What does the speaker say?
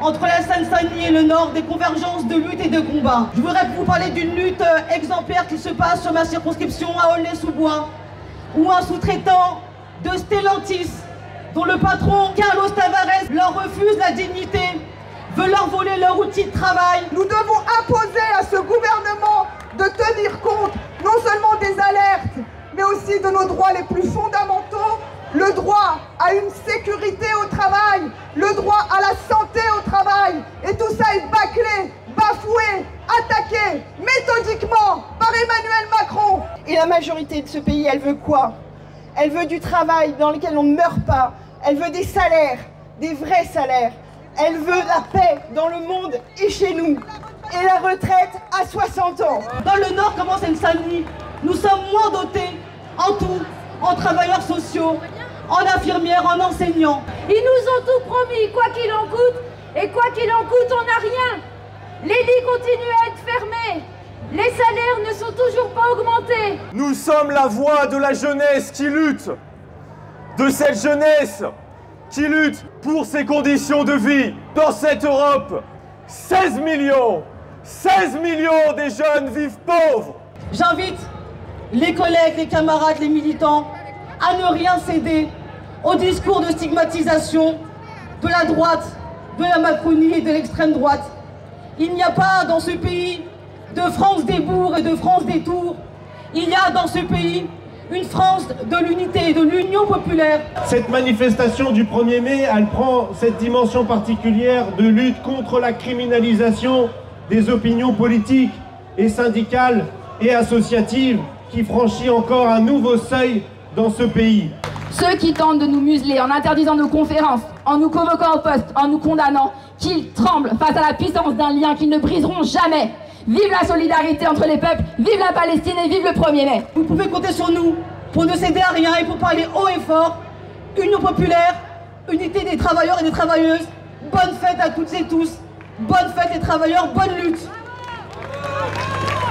Entre la Seine-Saint-Denis et le Nord, des convergences de lutte et de combat. Je voudrais vous parler d'une lutte exemplaire qui se passe sur ma circonscription à Aulnay-sous-Bois, où un sous-traitant de Stellantis, dont le patron Carlos Tavares leur refuse la dignité, veut leur voler leur outil de travail. Nous devons imposer à ce gouvernement de tenir compte non seulement des alertes, mais aussi de nos droits les plus fondamentaux, le droit à une sécurité au travail, le droit à la santé au travail. Et tout ça est bâclé, bafoué, attaqué méthodiquement par Emmanuel Macron. Et la majorité de ce pays, elle veut quoi? Elle veut du travail dans lequel on ne meurt pas. Elle veut des salaires, des vrais salaires. Elle veut la paix dans le monde et chez nous. Et la retraite à 60 ans. Dans le Nord, comme en Seine-Saint-Denis, nous sommes moins dotés en tout, en travailleurs sociaux, en infirmières, en enseignants. Ils nous ont tout promis, quoi qu'il en coûte, et quoi qu'il en coûte, on n'a rien. Les lits continuent à être fermés, les salaires ne sont toujours pas augmentés. Nous sommes la voix de la jeunesse qui lutte, de cette jeunesse qui lutte pour ses conditions de vie. Dans cette Europe, 16 millions des jeunes vivent pauvres. J'invite les collègues, les camarades, les militants à ne rien céder au discours de stigmatisation de la droite, de la Macronie et de l'extrême droite. Il n'y a pas dans ce pays de France des bourgs et de France des tours. Il y a dans ce pays une France de l'unité et de l'union populaire. Cette manifestation du 1er mai, elle prend cette dimension particulière de lutte contre la criminalisation des opinions politiques et syndicales et associatives qui franchit encore un nouveau seuil dans ce pays. Ceux qui tentent de nous museler en interdisant nos conférences, en nous convoquant au poste, en nous condamnant, qu'ils tremblent face à la puissance d'un lien qu'ils ne briseront jamais. Vive la solidarité entre les peuples, vive la Palestine et vive le 1er mai. Vous pouvez compter sur nous pour ne céder à rien et pour parler haut et fort. Union populaire, unité des travailleurs et des travailleuses. Bonne fête à toutes et tous. Bonne fête les travailleurs, bonne lutte.